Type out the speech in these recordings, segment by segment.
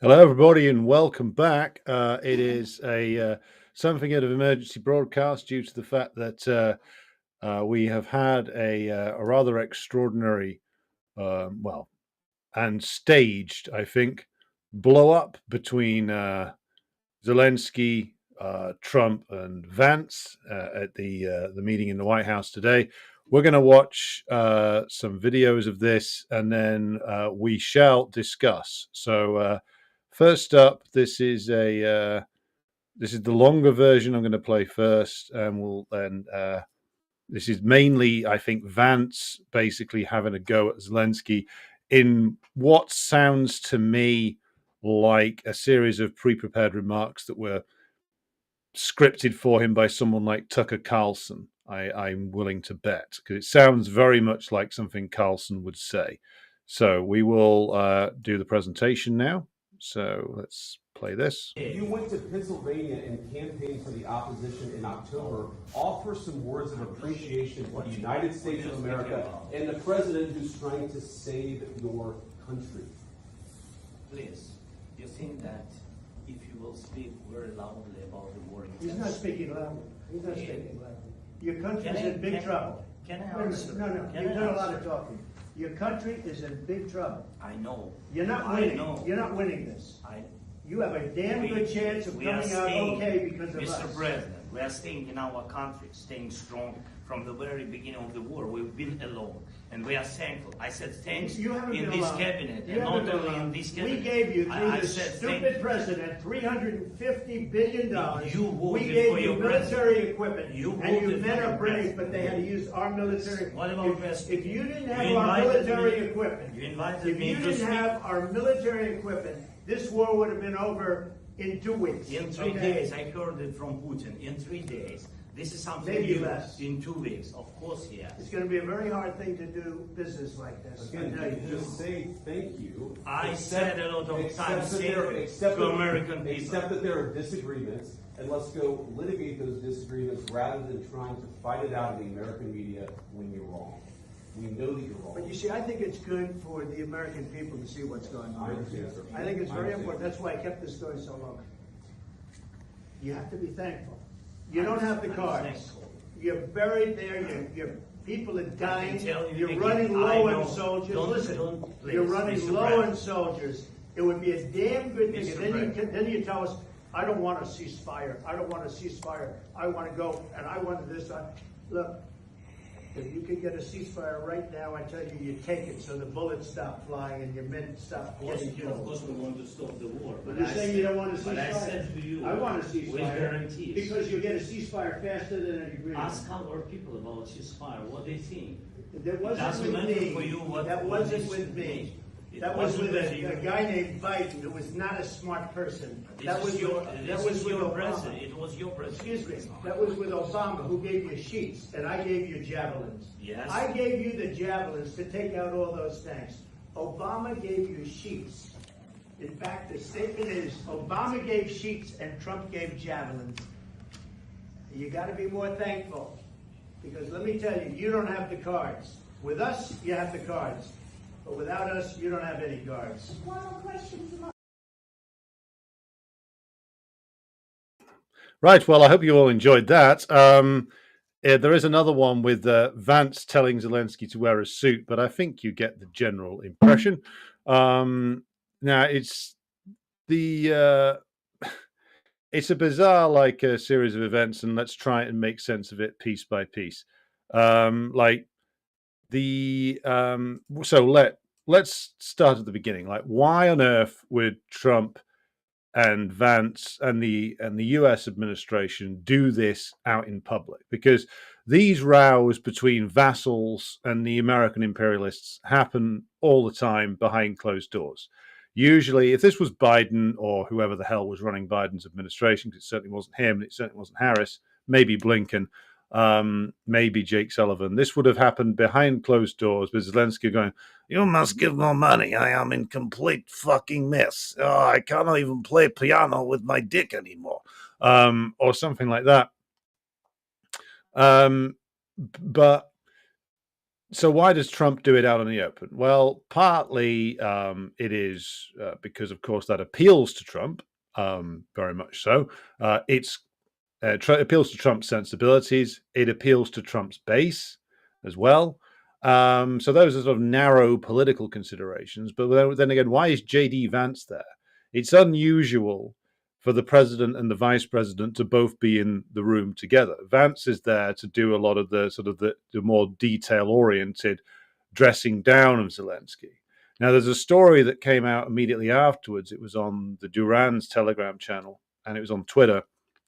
Hello, everybody, and welcome back. It is a something out of emergency broadcast due to the fact that we have had a rather extraordinary, well, and staged, I think, blow up between Zelensky, Trump, and Vance at the meeting in the White House today. We're going to watch some videos of this, and then we shall discuss. So, first up, this is the longer version. I'm going to play first, and we'll then. This is mainly, I think, Vance basically having a go at Zelensky in what sounds to me like a series of pre-prepared remarks that were scripted for him by someone like Tucker Carlson. I'm willing to bet, because it sounds very much like something Carlson would say. So we will do the presentation now. So let's play this. You went to Pennsylvania and campaigned for the opposition in October. Offer some words of appreciation for the United States of America and the president who's trying to save your country. Please, you think that if you will speak very loudly about the war in He's not speaking loudly. He's not speaking loudly. Your country's in big trouble. Can I Wait a minute. answer? No, you've done a lot of talking. Your country is in big trouble. I know. You're not winning. You're not winning this. You have a damn good chance of coming out okay because of us. Mr. President, we are staying in our country, staying strong. From the very beginning of the war, we've been alone, and we are thankful. I said thanks You haven't in been this alone. cabinet, You and haven't not been only alone. in this cabinet. We gave you, through I this said stupid president, $350 billion. You We voted gave for you your military president. equipment. You and you voted men for are your brave, president. but they had to use our military. What about president? If you didn't You have our invited military me- equipment, you invited if me you to didn't speak. have our military equipment, this war would have been over in 2 weeks. In 3 okay? days, I heard it from Putin. In 3 days. This is something Maybe new. less. In 2 weeks, of course, yes. It's going to be a very hard thing to do business like this. Again, just say thank you. I said a lot of times thank you to American people. Accept that there are disagreements, and let's go litigate those disagreements rather than trying to fight it out in the American media when you're wrong. We know that you're wrong. But you see, I think it's good for the American people to see what's going on. I understand, sir. I think it's I very understand. important. That's why I kept this going so long. You have to be thankful. You don't have the I'm cards. thankful. You're buried there. Your people are dying. tell you You're again, running I low know. on soldiers. Don't- Listen, please, you're running Mr. low on President. soldiers. It would be a damn good thing. Mr. And President. then you tell us, I don't want a ceasefire. I don't want a ceasefire. I want to go, and I want this. Look, if you could get a ceasefire right now, I tell you, you take it so the bullets stop flying and your men stop getting Of killed. course we want to stop the war. But you're saying you don't want a But I ceasefire? said to you, I want a with ceasefire. guarantees. Because you get a ceasefire faster than an agreement. Ask our people about ceasefire, what they think. That wasn't doesn't with matter me. for you what- That what wasn't this with me. means. It That was wasn't with with you. a guy named Biden, who was not a smart person. This That was is your, with, this that was is with your Obama. president. It was your president. Excuse me, that was with Obama, who gave you sheets, and I gave you javelins. Yes. I gave you the javelins to take out all those tanks. Obama gave you sheets. In fact, the statement is, Obama gave sheets and Trump gave javelins. You gotta be more thankful, because let me tell you, you don't have the cards. With us, you have the cards, but without us, you don't have any cards. One more question from Right. Well, I hope you all enjoyed that. There is another one with Vance telling Zelensky to wear a suit, but I think you get the general impression. Now, it's the it's a bizarre a series of events, and let's try and make sense of it piece by piece. Like the so let's start at the beginning. Like, why on earth would Trump and Vance and the US administration do this out in public? Because these rows between vassals and the American imperialists happen all the time behind closed doors. Usually, if this was Biden or whoever the hell was running Biden's administration, because it certainly wasn't him, and it certainly wasn't Harris, maybe Blinken, maybe Jake Sullivan, this would have happened behind closed doors with Zelensky going, "You must give more money. I am in complete fucking mess. Oh, I can't even play piano with my dick anymore," or something like that. But So why does Trump do it out in the open? Well, partly it is because, of course, that appeals to Trump, very much so. Appeals to Trump's sensibilities. It appeals to Trump's base as well. So those are sort of narrow political considerations. But then again, why is J.D. Vance there? It's unusual for the president and the vice president to both be in the room together. Vance is there to do a lot of the sort of the more detail-oriented dressing down of Zelensky. Now, there's a story that came out immediately afterwards. It was on the Duran's Telegram channel, and it was on Twitter,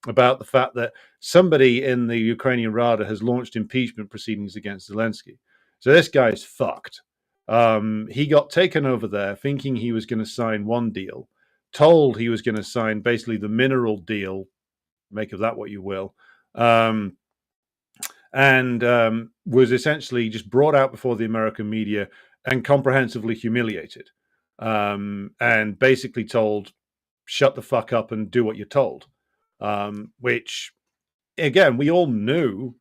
about the fact that somebody in the Ukrainian Rada has launched impeachment proceedings against Zelensky. So this guy's fucked. He got taken over there thinking he was going to sign one deal, told he was going to sign basically the mineral deal, make of that what you will, and was essentially just brought out before the American media and comprehensively humiliated, and basically told, shut the fuck up and do what you're told. Which, again, we all knew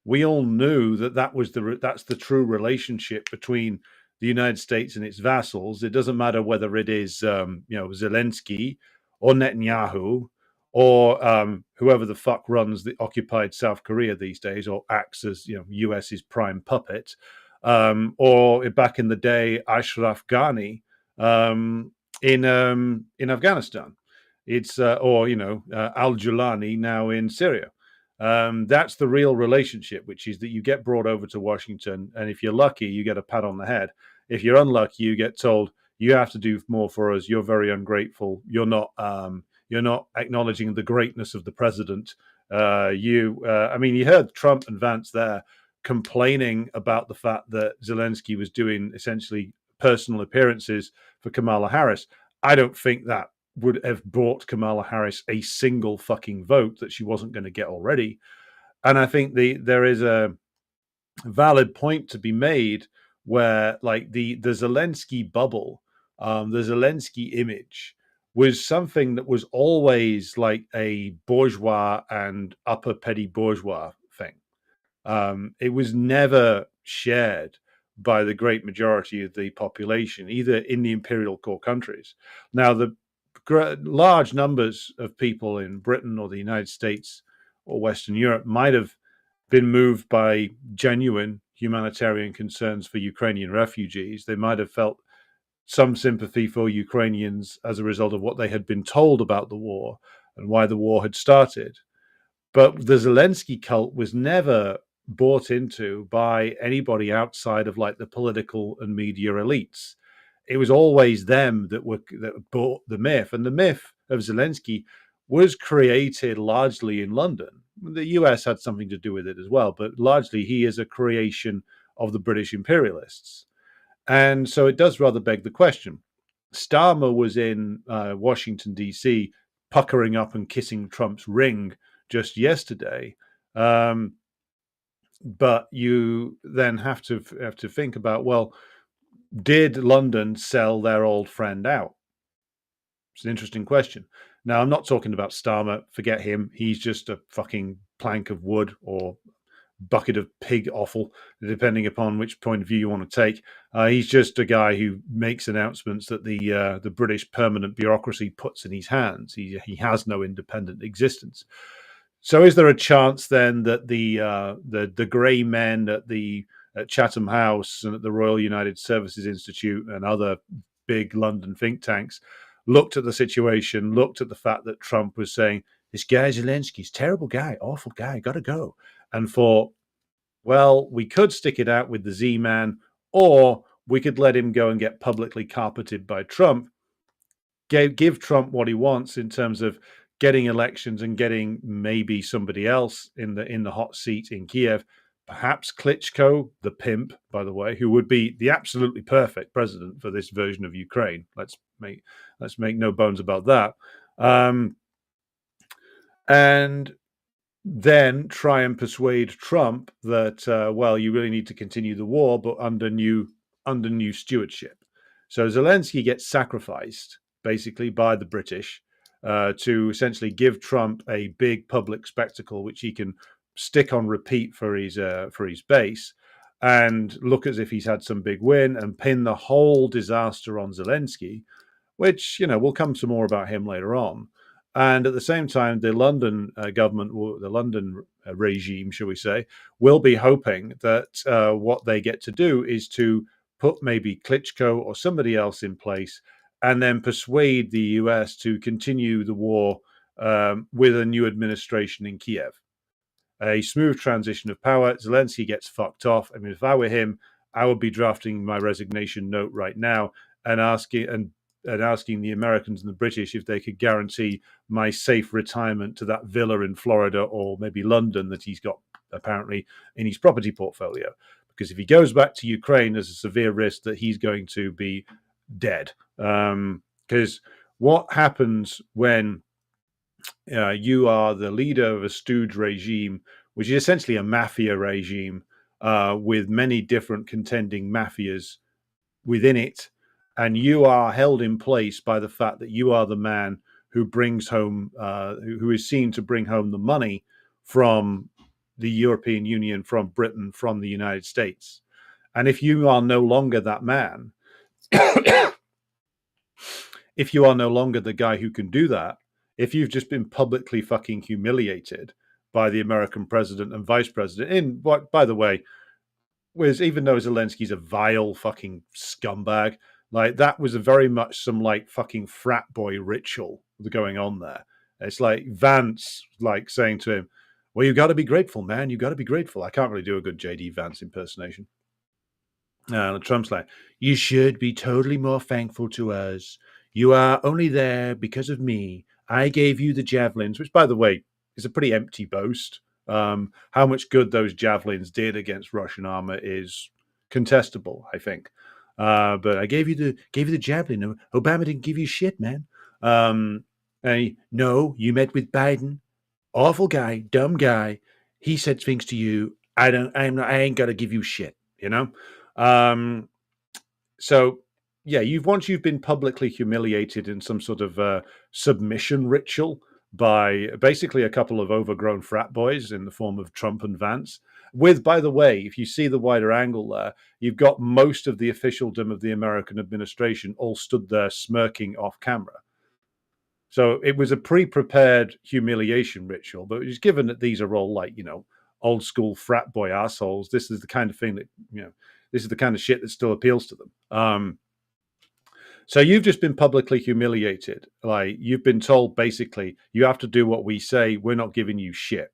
that that's the true relationship between the United States and its vassals. It doesn't matter whether it is Zelensky or Netanyahu or whoever the fuck runs the occupied South Korea these days, or acts as US's prime puppet, or back in the day Ashraf Ghani in Afghanistan. It's or Al Julani now in Syria. That's the real relationship, which is that you get brought over to Washington, and if you're lucky, you get a pat on the head. If you're unlucky, you get told you have to do more for us. You're very ungrateful. You're not acknowledging the greatness of the president. You heard Trump and Vance there complaining about the fact that Zelensky was doing essentially personal appearances for Kamala Harris. I don't think that would have brought Kamala Harris a single fucking vote that she wasn't going to get already. And I think there is a valid point to be made where, like, the Zelensky bubble, the Zelensky image was something that was always like a bourgeois and upper petty bourgeois thing. It was never shared by the great majority of the population, either in the imperial core countries. Now, the large numbers of people in Britain or the United States or Western Europe might have been moved by genuine humanitarian concerns for Ukrainian refugees. They might have felt some sympathy for Ukrainians as a result of what they had been told about the war and why the war had started. But the Zelensky cult was never bought into by anybody outside of like the political and media elites. It was always them that bought the myth, and the myth of Zelensky was created largely in London. The US had something to do with it as well, but largely he is a creation of the British imperialists. And so it does rather beg the question. Starmer was in Washington, D.C., puckering up and kissing Trump's ring just yesterday. But you then have to think about, well, did London sell their old friend out? It's an interesting question. Now, I'm not talking about Starmer. Forget him. He's just a fucking plank of wood or bucket of pig offal, depending upon which point of view you want to take. He's just a guy who makes announcements that the British permanent bureaucracy puts in his hands. He has no independent existence. So, is there a chance then that the grey men at Chatham House and at the Royal United Services Institute and other big London think tanks looked at the situation, looked at the fact that Trump was saying, this guy Zelensky's terrible guy, awful guy, gotta go, and thought, well, we could stick it out with the Z-Man, or we could let him go and get publicly carpeted by Trump, give Trump what he wants in terms of getting elections and getting maybe somebody else in the hot seat in Kiev, perhaps Klitschko, the pimp, by the way, who would be the absolutely perfect president for this version of Ukraine. Let's make no bones about that. And then try and persuade Trump that, well, you really need to continue the war, but under new stewardship. So Zelensky gets sacrificed basically by the British to essentially give Trump a big public spectacle, which he can stick on repeat for his base. and look as if he's had some big win and pin the whole disaster on Zelensky, which, we'll come to more about him later on. And at the same time, the London government, the London regime, shall we say, will be hoping that what they get to do is to put maybe Klitschko or somebody else in place and then persuade the US to continue the war with a new administration in Kiev. A smooth transition of power. Zelensky gets fucked off. I mean, if I were him, I would be drafting my resignation note right now and asking the Americans and the British if they could guarantee my safe retirement to that villa in Florida or maybe London that he's got apparently in his property portfolio. Because if he goes back to Ukraine, there's a severe risk that he's going to be dead. Because what happens when you are the leader of a stooge regime, which is essentially a mafia regime with many different contending mafias within it, and you are held in place by the fact that you are the man who brings home, who is seen to bring home the money from the European Union, from Britain, from the United States. And if you are no longer that man, if you are no longer the guy who can do that, if you've just been publicly fucking humiliated by the American president and vice president, in what, by the way, was, even though Zelensky's a vile fucking scumbag, like that was a very much some like fucking frat boy ritual going on there. It's like Vance like saying to him, well, you got to be grateful, man. You got to be grateful. I can't really do a good JD Vance impersonation. Trump's like, you should be totally more thankful to us. You are only there because of me. I gave you the javelins, which, by the way, is a pretty empty boast. How much good those javelins did against Russian armor is contestable, I think. But I gave you the javelin. Obama didn't give you shit, man. No, you met with Biden, awful guy, dumb guy. He said things to you. I ain't got to give you shit. So yeah, once you've been publicly humiliated in some sort of submission ritual by basically a couple of overgrown frat boys in the form of Trump and Vance. With, by the way, if you see the wider angle there, you've got most of the officialdom of the American administration all stood there smirking off camera. So it was a pre-prepared humiliation ritual, but it was given that these are all like, old school frat boy assholes. This is the kind of thing that, this is the kind of shit that still appeals to them. So you've just been publicly humiliated. Like, you've been told basically you have to do what we say. We're not giving you shit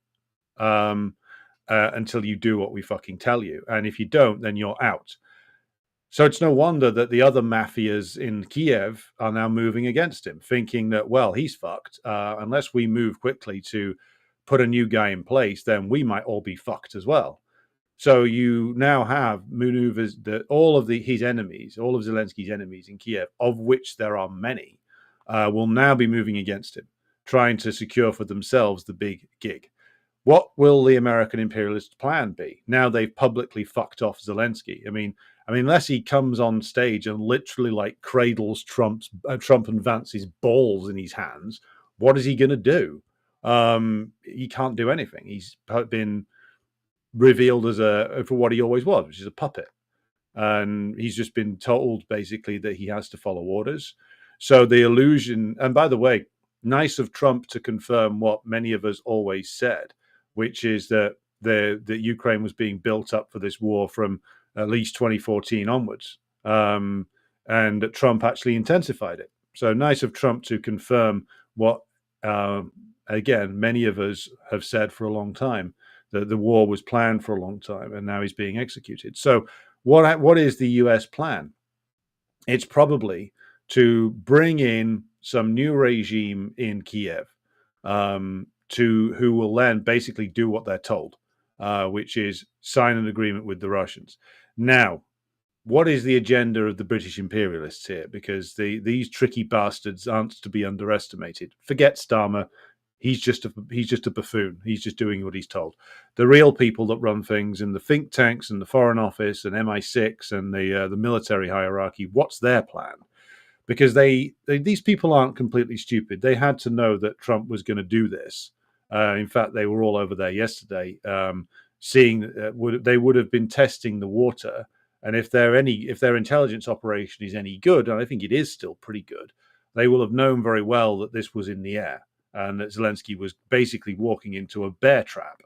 until you do what we fucking tell you. And if you don't, then you're out. So it's no wonder that the other mafias in Kiev are now moving against him, thinking that, well, he's fucked. Unless we move quickly to put a new guy in place, then we might all be fucked as well. So you now have maneuvers that all of his enemies, all of Zelensky's enemies in Kiev, of which there are many, will now be moving against him, trying to secure for themselves the big gig. What will the American imperialist plan be? Now they've publicly fucked off Zelensky. I mean, unless he comes on stage and literally like cradles Trump and Vance's balls in his hands, what is he going to do? He can't do anything. He's been revealed for what he always was, which is a puppet. And he's just been told basically that he has to follow orders. So the illusion, and by the way, nice of Trump to confirm what many of us always said, which is that Ukraine was being built up for this war from at least 2014 onwards. And that Trump actually intensified it. So nice of Trump to confirm what, again, many of us have said for a long time. The war was planned for a long time, and now he's being executed. So what is the US plan? It's probably to bring in some new regime in Kiev who will then basically do what they're told, which is sign an agreement with the Russians. Now, what is the agenda of the British imperialists here? Because these tricky bastards aren't to be underestimated. Forget Starmer. He's just a buffoon. He's just doing what he's told. The real people that run things in the think tanks and the Foreign Office and MI6 and the military hierarchy, what's their plan? Because these people aren't completely stupid. They had to know that Trump was going to do this. In fact, they were all over there yesterday seeing they would have been testing the water, and if their intelligence operation is any good, and I think it is still pretty good, they will have known very well that this was in the air and that Zelensky was basically walking into a bear trap.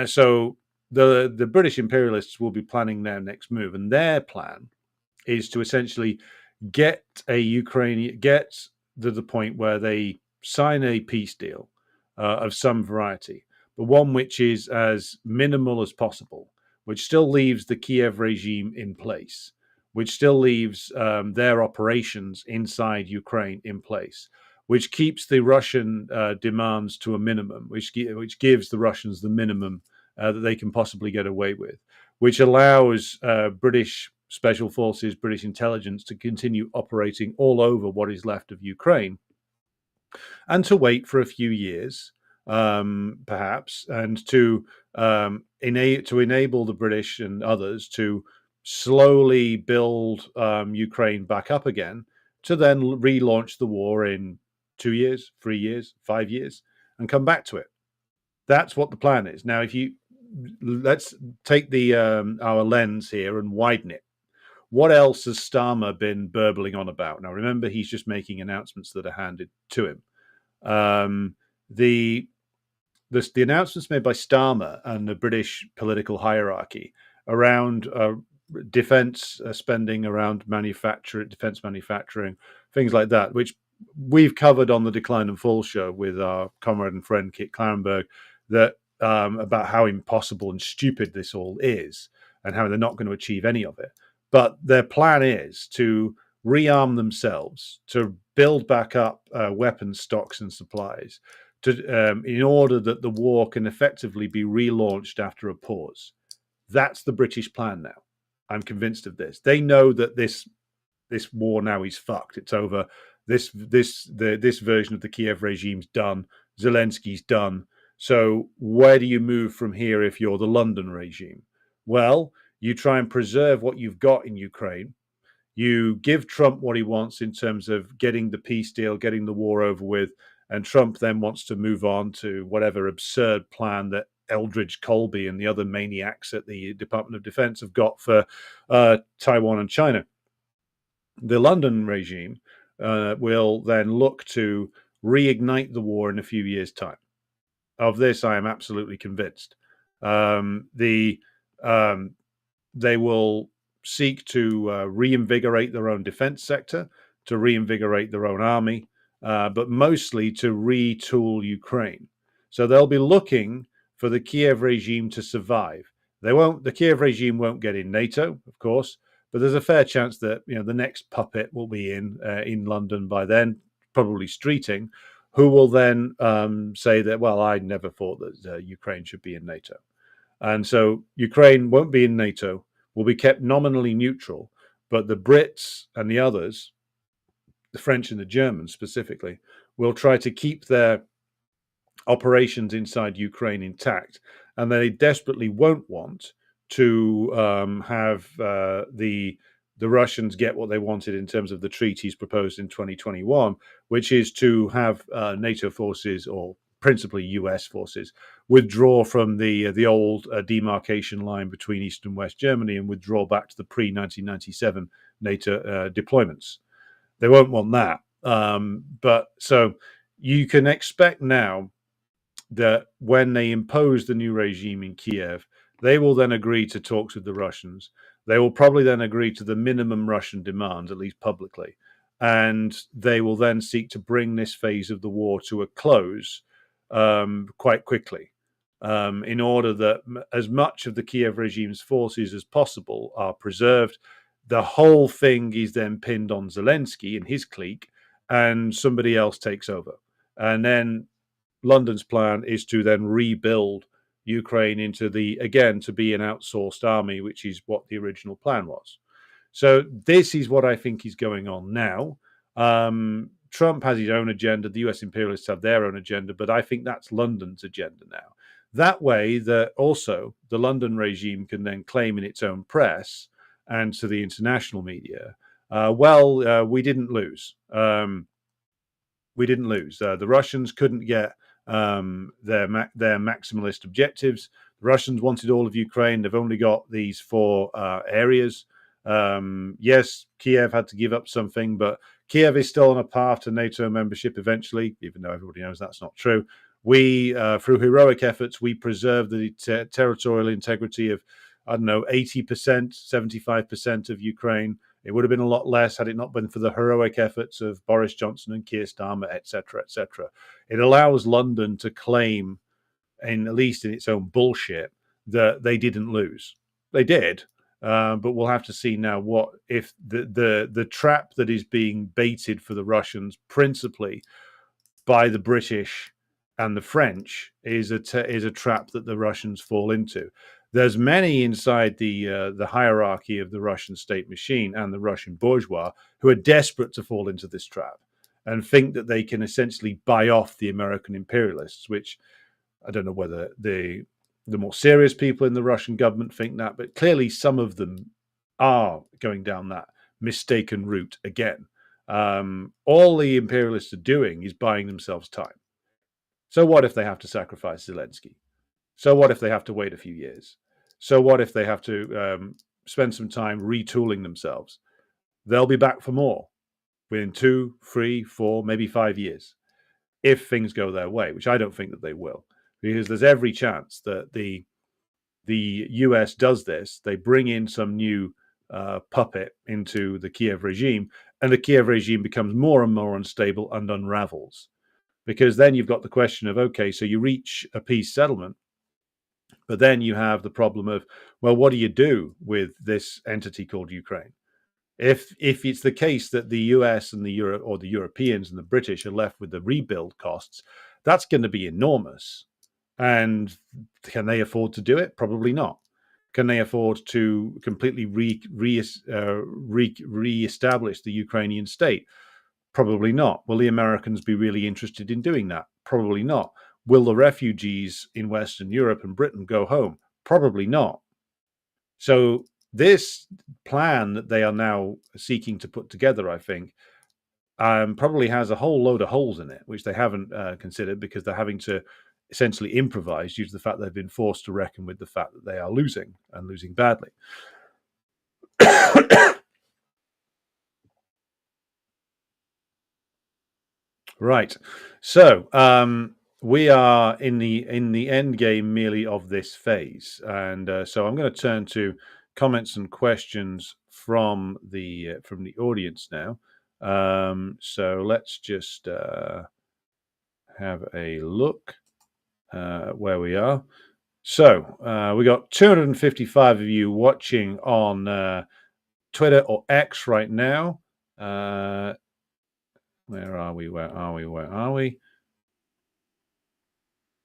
So the British imperialists will be planning their next move, and their plan is to essentially get to the point where they sign a peace deal of some variety, but one which is as minimal as possible, which still leaves the Kiev regime in place, which still leaves their operations inside Ukraine in place, which keeps the Russian demands to a minimum, which gives the Russians the minimum that they can possibly get away with, which allows British special forces, British intelligence to continue operating all over what is left of Ukraine, and to wait for a few years, perhaps, and to enable the British and others to slowly build Ukraine back up again, to then relaunch the war in 2 years, 3 years, 5 years, and come back to it. That's what the plan is. Now, let's take our lens here and widen it. What else has Starmer been burbling on about? Now, remember, he's just making announcements that are handed to him. The announcements made by Starmer and the British political hierarchy around defense spending, around defense manufacturing, things like that, which we've covered on the Decline and Fall show with our comrade and friend Kit Clarenberg, that about how impossible and stupid this all is, and how they're not going to achieve any of it. But their plan is to rearm themselves, to build back up weapons stocks and supplies, in order that the war can effectively be relaunched after a pause. That's the British plan now. I'm convinced of this. They know that this war now is fucked. It's over. This version of the Kiev regime's done. Zelensky's done. So where do you move from here if you're the London regime? Well, you try and preserve what you've got in Ukraine. You give Trump what he wants in terms of getting the peace deal, getting the war over with, and Trump then wants to move on to whatever absurd plan that Eldridge Colby and the other maniacs at the Department of Defense have got for Taiwan and China. The London regime will then look to reignite the war in a few years' time. Of this, I am absolutely convinced. They will seek to reinvigorate their own defense sector, to reinvigorate their own army, but mostly to retool Ukraine. So they'll be looking for the Kiev regime to survive. The Kiev regime won't get in NATO, of course, but there's a fair chance that the next puppet will be in London by then, probably Streeting, who will then say that, well, I never thought that Ukraine should be in NATO. And so Ukraine won't be in NATO, will be kept nominally neutral, but the Brits and the others, the French and the Germans specifically, will try to keep their operations inside Ukraine intact. And they desperately won't want to have the Russians get what they wanted in terms of the treaties proposed in 2021, which is to have NATO forces, or principally US forces, withdraw from the old demarcation line between East and West Germany and withdraw back to the pre-1997 NATO deployments. They won't want that. But so you can expect now that when they impose the new regime in Kiev, they will then agree to talks with the Russians. They will probably then agree to the minimum Russian demands, at least publicly. And they will then seek to bring this phase of the war to a close quite quickly, in order that as much of the Kiev regime's forces as possible are preserved. The whole thing is then pinned on Zelensky and his clique, and somebody else takes over. And then London's plan is to then rebuild Ukraine to be an outsourced army, which is what the original plan was. So this is what I think is going on now. Trump has his own agenda. The US imperialists have their own agenda, but I think that's London's agenda now. That way, that also the London regime can then claim in its own press and to the international media, we didn't lose. We didn't lose. The Russians couldn't get their maximalist objectives. The Russians wanted all of Ukraine. They've only got these 4 areas. Yes, Kiev had to give up something, but Kiev is still on a path to NATO membership eventually, even though everybody knows that's not true. We, through heroic efforts, we preserved the territorial integrity of, 80%, 75% of Ukraine. It would have been a lot less had it not been for the heroic efforts of Boris Johnson and Keir Starmer, etc., etc. It allows London to claim, at least in its own bullshit, that they didn't lose. They did, but we'll have to see now what if the trap that is being baited for the Russians, principally by the British and the French, is a trap that the Russians fall into. There's many inside the hierarchy of the Russian state machine and the Russian bourgeois who are desperate to fall into this trap and think that they can essentially buy off the American imperialists, which I don't know whether the more serious people in the Russian government think that, but clearly some of them are going down that mistaken route again. All the imperialists are doing is buying themselves time. So what if they have to sacrifice Zelensky? So what if they have to wait a few years? So what if they have to spend some time retooling themselves? They'll be back for more within 2, 3, 4, maybe 5 years, if things go their way, which I don't think that they will, because there's every chance that the US does this. They bring in some new puppet into the Kiev regime, and the Kiev regime becomes more and more unstable and unravels. Because then you've got the question of, okay, so you reach a peace settlement, but then you have the problem of, well, what do you do with this entity called Ukraine? If it's the case that the US and the Europeans and the British are left with the rebuild costs, that's going to be enormous. And can they afford to do it? Probably not. Can they afford to completely re-establish the Ukrainian state? Probably not. Will the Americans be really interested in doing that? Probably not. Will the refugees in Western Europe and Britain go home? Probably not. So this plan that they are now seeking to put together, I think, probably has a whole load of holes in it, which they haven't considered because they're having to essentially improvise due to the fact they've been forced to reckon with the fact that they are losing and losing badly. Right. So we are in the end game merely of this phase, and so I'm going to turn to comments and questions from the audience now. So let's just have a look where we are. So we got 255 of you watching on Twitter or X right now. Where are we? Where are we? Where are we?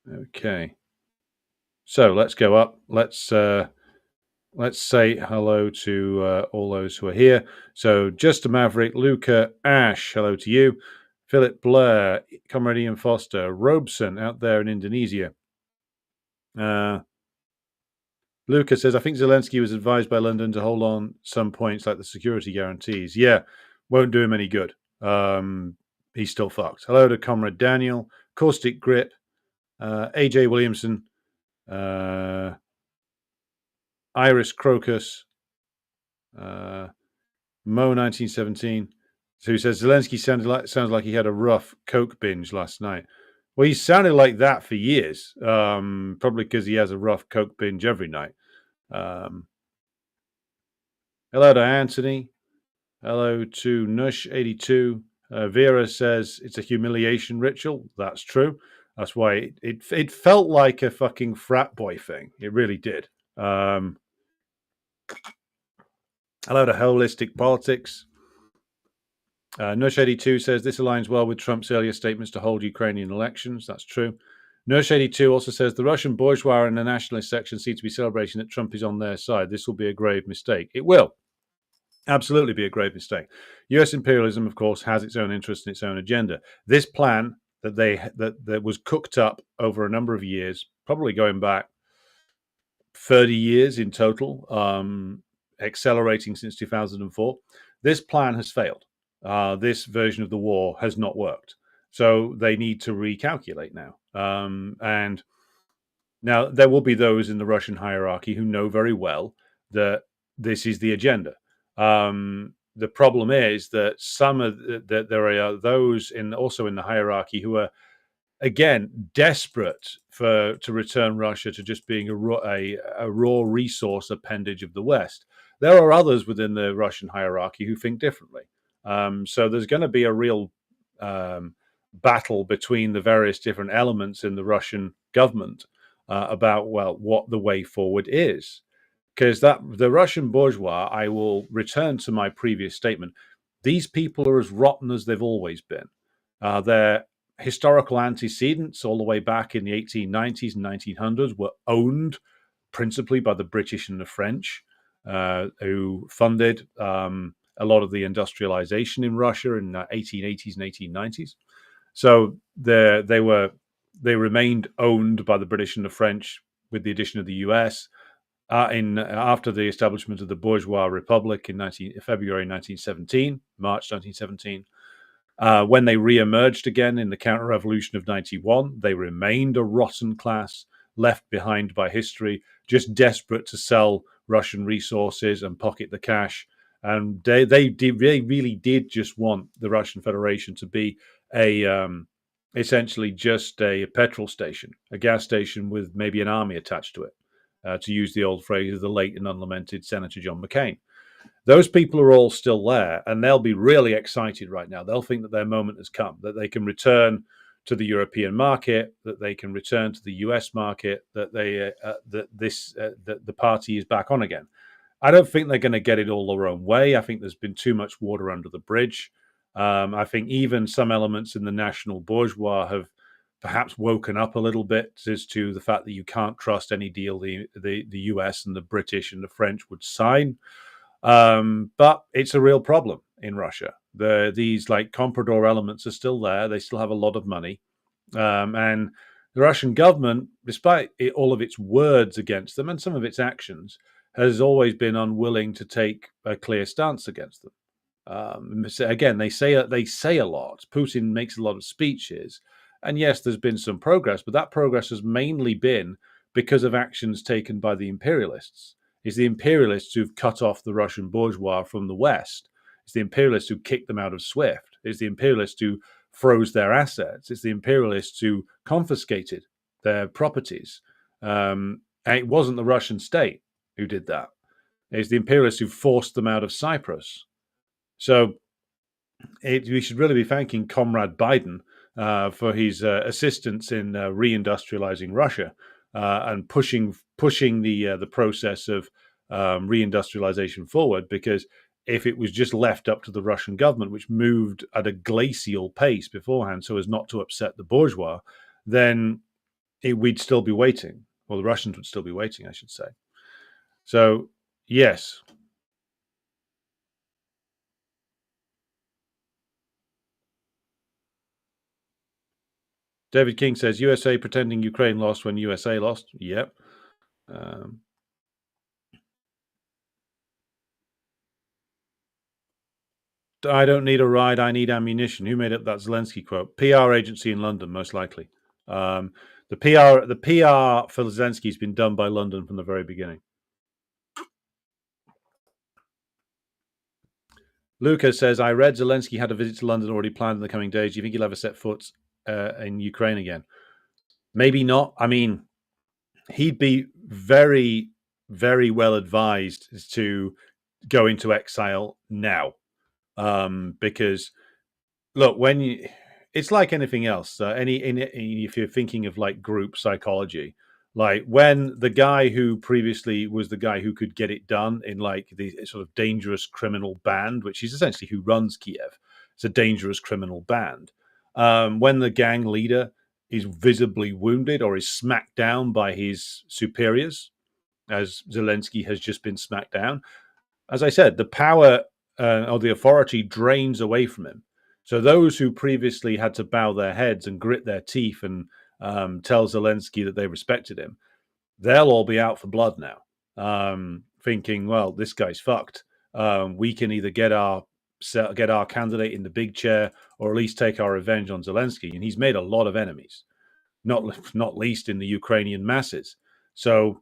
Okay. So let's go up. Let's say hello to all those who are here. So Just a Maverick, Luca, Ash, hello to you. Philip Blair, Comrade Ian Foster, Robeson out there in Indonesia. Luca says, I think Zelensky was advised by London to hold on some points like the security guarantees. Yeah, won't do him any good. He's still fucked. Hello to Comrade Daniel, Caustic Grip, AJ Williamson, Iris Crocus, Mo 1917, who says Zelensky sounds like he had a rough coke binge last night. Well, he sounded like that for years, probably because he has a rough coke binge every night. Hello to Anthony. Hello to Nush82. Vera says it's a humiliation ritual. That's true. That's why it felt like a fucking frat boy thing. It really did. Hello to Holistic Politics. Nush82 says this aligns well with Trump's earlier statements to hold Ukrainian elections. That's true. Nush82 also says the Russian bourgeois and the nationalist section seem to be celebrating that Trump is on their side. This will be a grave mistake. It will absolutely be a grave mistake. US imperialism, of course, has its own interest and its own agenda. This plan that was cooked up over a number of years, probably going back 30 years in total, accelerating since 2004, this plan has failed. This version of the war has not worked. So they need to recalculate now. And Now, there will be those in the Russian hierarchy who know very well that this is the agenda. The problem is that that there are those also in the hierarchy who are again desperate to return Russia to just being a raw resource appendage of the West. There are others within the Russian hierarchy who think differently. So there's going to be a real battle between the various different elements in the Russian government about what the way forward is. Because the Russian bourgeois, I will return to my previous statement. These people are as rotten as they've always been. Their historical antecedents, all the way back in the 1890s and 1900s, were owned principally by the British and the French, who funded a lot of the industrialization in Russia in the 1880s and 1890s. So they remained owned by the British and the French, with the addition of the US. After the establishment of the bourgeois republic in February 1917, March 1917, when they re-emerged again in the counter-revolution of 91, they remained a rotten class, left behind by history, just desperate to sell Russian resources and pocket the cash. And they really did just want the Russian Federation to be essentially just a petrol station, a gas station with maybe an army attached to it. To use the old phrase of the late and unlamented Senator John McCain. Those people are all still there, and they'll be really excited right now. They'll think that their moment has come, that they can return to the European market, that they can return to the US market, that the party is back on again. I don't think they're going to get it all their own way. I think there's been too much water under the bridge. I think even some elements in the national bourgeois have perhaps woken up a little bit as to the fact that you can't trust any deal the US and the British and the French would sign. But it's a real problem in Russia. These like comprador elements are still there. They still have a lot of money. And the Russian government, despite all of its words against them and some of its actions, has always been unwilling to take a clear stance against them. Again, they say a lot. Putin makes a lot of speeches. And yes, there's been some progress, but that progress has mainly been because of actions taken by the imperialists. It's the imperialists who've cut off the Russian bourgeois from the West. It's the imperialists who kicked them out of SWIFT. It's the imperialists who froze their assets. It's the imperialists who confiscated their properties. And it wasn't the Russian state who did that. It's the imperialists who forced them out of Cyprus. So we should really be thanking Comrade Biden for his assistance in reindustrializing Russia and pushing the process of reindustrialization forward. Because if it was just left up to the Russian government, which moved at a glacial pace beforehand so as not to upset the bourgeois, then we'd still be waiting. Well, the Russians would still be waiting, I should say. So, yes. David King says, USA pretending Ukraine lost when USA lost. Yep. I don't need a ride, I need ammunition. Who made up that Zelensky quote? PR agency in London, most likely. The PR for Zelensky has been done by London from the very beginning. Lucas says, I read Zelensky had a visit to London already planned in the coming days. Do you think he'll ever set foot in Ukraine again? Maybe not. I mean, he'd be very, very well advised to go into exile now. Because look, it's like anything else. If you're thinking of like group psychology, like when the guy who previously was the guy who could get it done in like the sort of dangerous criminal band, which is essentially who runs Kiev, it's a dangerous criminal band. When the gang leader is visibly wounded or is smacked down by his superiors, as Zelensky has just been smacked down, as I said, the power or the authority drains away from him. So those who previously had to bow their heads and grit their teeth and tell Zelensky that they respected him, they'll all be out for blood now, thinking, well, this guy's fucked. We can either get our candidate in the big chair or at least take our revenge on Zelensky. And he's made a lot of enemies. not least in the Ukrainian masses. So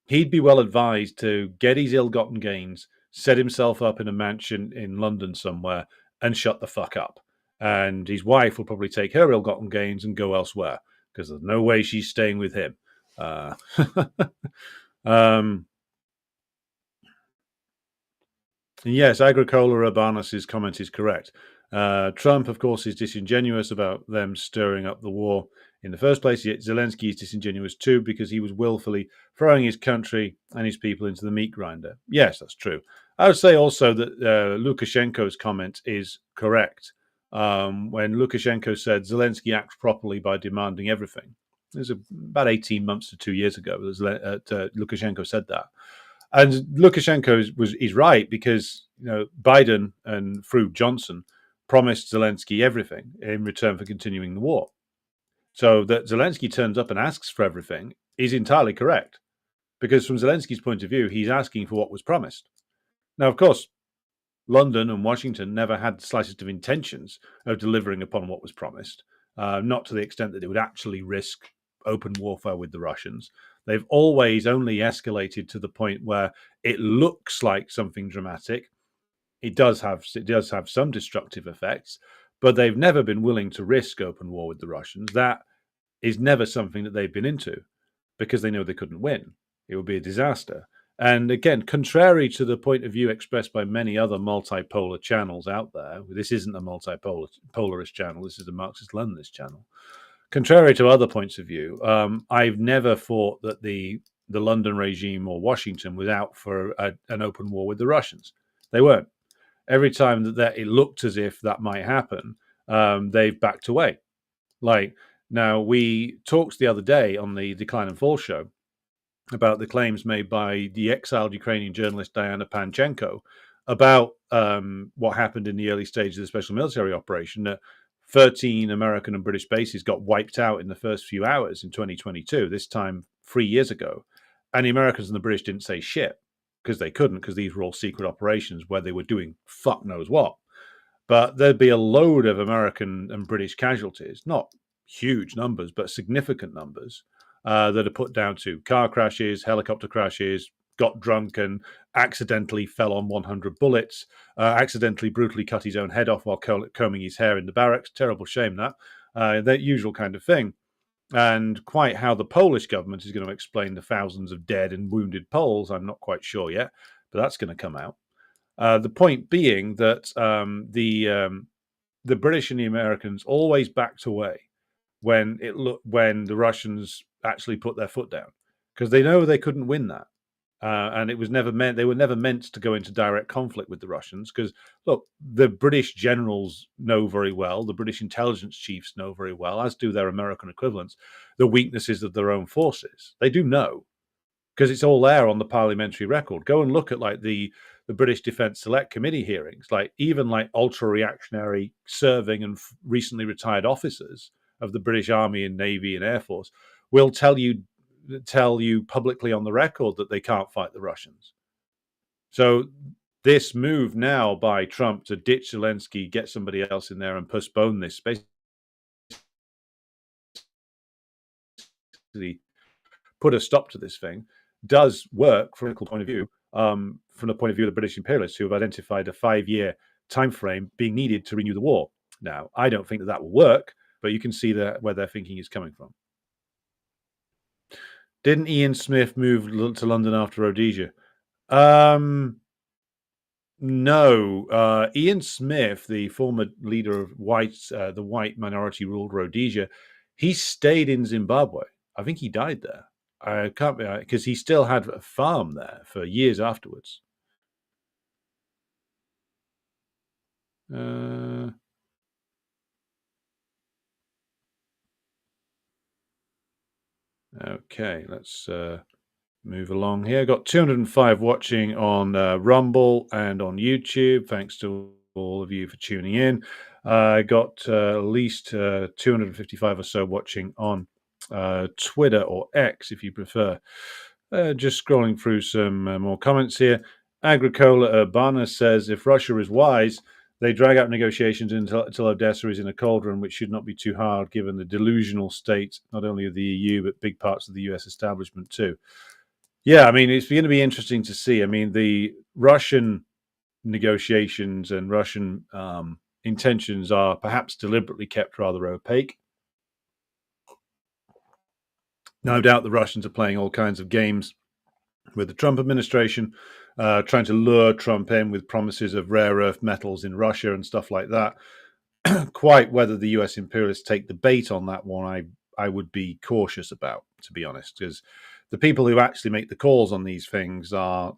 he'd be well advised to get his ill-gotten gains, set himself up in a mansion in London somewhere, and shut the fuck up. And his wife will probably take her ill-gotten gains and go elsewhere, because there's no way she's staying with him. Yes, Agricola Urbanus's comment is correct. Trump, of course, is disingenuous about them stirring up the war in the first place, yet Zelensky is disingenuous too because he was willfully throwing his country and his people into the meat grinder. Yes, that's true. I would say also that Lukashenko's comment is correct. When Lukashenko said Zelensky acts properly by demanding everything. It was about 18 months to 2 years ago that Lukashenko said that. And Lukashenko is right because Biden and through Johnson promised Zelensky everything in return for continuing the war. So that Zelensky turns up and asks for everything is entirely correct, because from Zelensky's point of view, he's asking for what was promised. Now, of course, London and Washington never had the slightest of intentions of delivering upon what was promised, not to the extent that they would actually risk open warfare with the Russians. They've always only escalated to the point where it looks like something dramatic. It does have some destructive effects, but they've never been willing to risk open war with the Russians. That is never something that they've been into, because they know they couldn't win. It would be a disaster. And again, contrary to the point of view expressed by many other multipolar channels out there, this isn't a multipolarist channel, this is a Marxist-Leninist channel. Contrary to other points of view, I've never thought that the London regime or Washington was out for an open war with the Russians. They weren't. Every time that it looked as if that might happen, they've backed away. Now, we talked the other day on the Decline and Fall show about the claims made by the exiled Ukrainian journalist Diana Panchenko about what happened in the early stages of the special military operation, that 13 American and British bases got wiped out in the first few hours in 2022, this time 3 years ago. And the Americans and the British didn't say shit, because they couldn't, because these were all secret operations where they were doing fuck knows what. But there'd be a load of American and British casualties, not huge numbers, but significant numbers, that are put down to car crashes, helicopter crashes, got drunk and accidentally fell on 100 bullets, accidentally brutally cut his own head off while combing his hair in the barracks. Terrible shame, that usual kind of thing. And quite how the Polish government is going to explain the thousands of dead and wounded Poles, I'm not quite sure yet, but that's going to come out. The point being that the British and the Americans always backed away when the Russians actually put their foot down, because they know they couldn't win that. And it was never meant, they were never meant to go into direct conflict with the Russians, because look, the British generals know very well, the British intelligence chiefs know very well, as do their American equivalents, the weaknesses of their own forces. They do know, because it's all there on the parliamentary record. Go and look at the British Defence Select Committee hearings, even ultra reactionary serving and recently retired officers of the British Army and Navy and Air Force will tell you publicly on the record that they can't fight the Russians. So this move now by Trump to ditch Zelensky, get somebody else in there and postpone this, basically put a stop to this thing, does work from a political point of view, from the point of view of the British imperialists, who have identified a 5-year time frame being needed to renew the war. Now, I don't think that will work, but you can see where their thinking is coming from. Didn't Ian Smith move to London after Rhodesia? No. Ian Smith, the former leader of the white minority-ruled Rhodesia, he stayed in Zimbabwe. I think he died there. I can't be, because he still had a farm there for years afterwards. Okay, let's move along here. Got 205 watching on Rumble and on YouTube. Thanks to all of you for tuning in. I got at least 255 or so watching on Twitter or X, if you prefer. Just scrolling through some more comments here. Agricola Urbana says, if Russia is wise, They drag out negotiations until Odessa is in a cauldron, which should not be too hard given the delusional state, not only of the EU, but big parts of the US establishment too. Yeah, I mean, it's going to be interesting to see. I mean, the Russian negotiations and Russian intentions are perhaps deliberately kept rather opaque. No doubt the Russians are playing all kinds of games with the Trump administration, trying to lure Trump in with promises of rare earth metals in Russia and stuff like that. Quite whether the US imperialists take the bait on that one, I would be cautious about, to be honest, because the people who actually make the calls on these things are,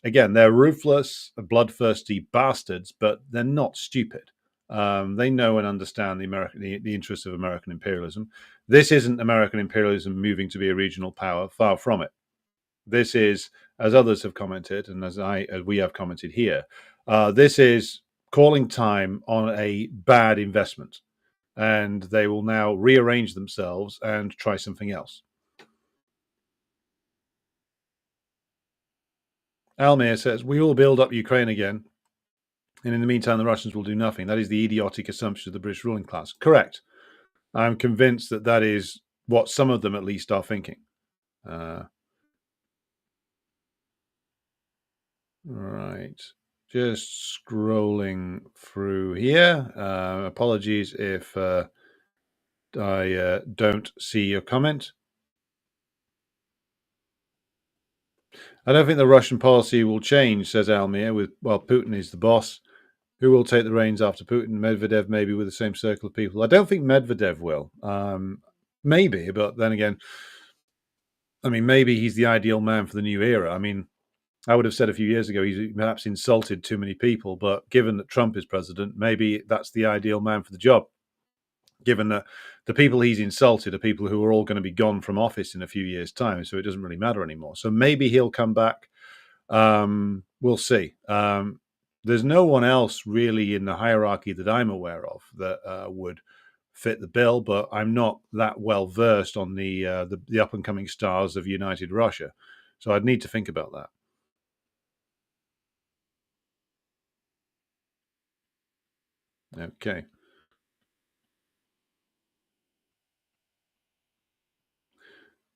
again, they're ruthless, bloodthirsty bastards, but they're not stupid. They know and understand the interests of American imperialism. This isn't American imperialism moving to be a regional power. Far from it. This is, as others have commented, and as we have commented here, this is calling time on a bad investment, and they will now rearrange themselves and try something else. Almir says, we will build up Ukraine again, and in the meantime, the Russians will do nothing. That is the idiotic assumption of the British ruling class. Correct. I'm convinced that is what some of them at least are thinking. Right. Just scrolling through here. Apologies if I don't see your comment. I don't think the Russian policy will change, says Almir, Putin is the boss. Who will take the reins after Putin? Medvedev, maybe, with the same circle of people. I don't think Medvedev will. Maybe, but then again, I mean, maybe he's the ideal man for the new era. I mean, I would have said a few years ago he's perhaps insulted too many people, but given that Trump is president, maybe that's the ideal man for the job. Given that the people he's insulted are people who are all going to be gone from office in a few years' time, so it doesn't really matter anymore. So maybe he'll come back. We'll see. There's no one else really in the hierarchy that I'm aware of that would fit the bill, but I'm not that well versed on the up and coming stars of United Russia, so I'd need to think about that. Okay.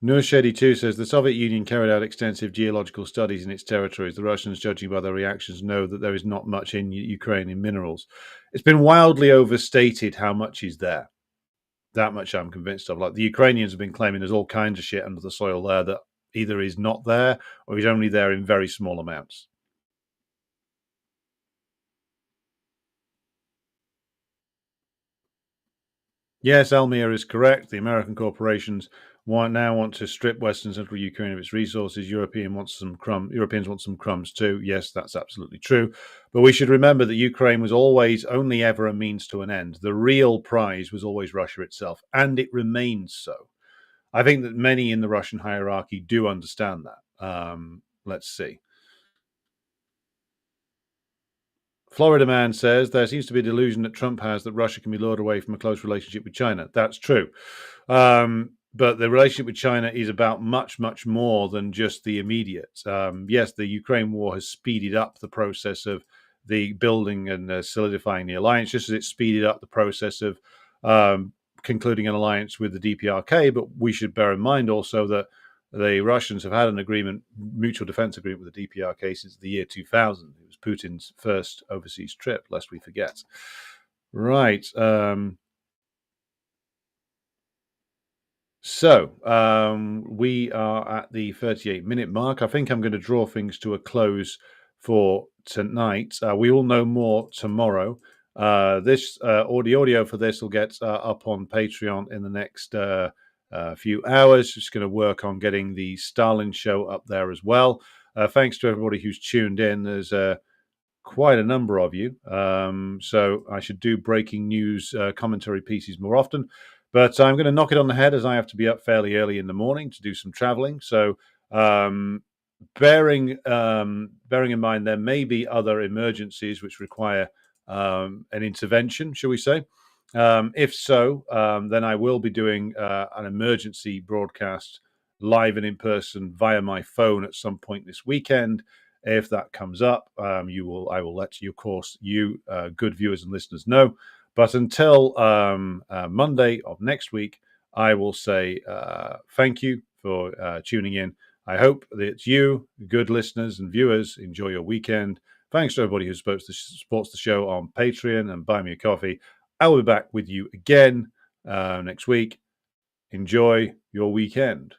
Nurshedi2 says the Soviet Union carried out extensive geological studies in its territories. The Russians, judging by their reactions, know that there is not much in Ukraine in minerals. It's been wildly overstated how much is there. That much I'm convinced of. Like the Ukrainians have been claiming there's all kinds of shit under the soil there that either is not there or is only there in very small amounts. Yes, Almir is correct. The American corporations now want to strip Western Central Ukraine of its resources. Europeans want some crumbs too. Yes, that's absolutely true. But we should remember that Ukraine was always only ever a means to an end. The real prize was always Russia itself, and it remains so. I think that many in the Russian hierarchy do understand that. Let's see. Florida Man says there seems to be a delusion that Trump has that Russia can be lured away from a close relationship with China. That's true. But the relationship with China is about much, much more than just the immediate. Yes, the Ukraine war has speeded up the process of the building and solidifying the alliance, just as it speeded up the process of concluding an alliance with the DPRK. But we should bear in mind also that the Russians have had an agreement, mutual defense agreement with the DPRK since the year 2000. It was Putin's first overseas trip, lest we forget. Right. So we are at the 38-minute mark. I think I'm going to draw things to a close for tonight. We will know more tomorrow. This audio for this will get up on Patreon in the next few hours. Just going to work on getting the Stalin show up there as well. Thanks to everybody who's tuned in. There's quite a number of you. So I should do breaking news commentary pieces more often. But I'm going to knock it on the head as I have to be up fairly early in the morning to do some traveling. So bearing in mind there may be other emergencies which require an intervention, shall we say. If so, then I will be doing an emergency broadcast live and in person via my phone at some point this weekend. If that comes up, I will let you, of course, good viewers and listeners know. But until Monday of next week, I will say thank you for tuning in. I hope that you, good listeners and viewers, enjoy your weekend. Thanks to everybody who supports the show on Patreon and Buy Me a Coffee. I will be back with you again next week. Enjoy your weekend.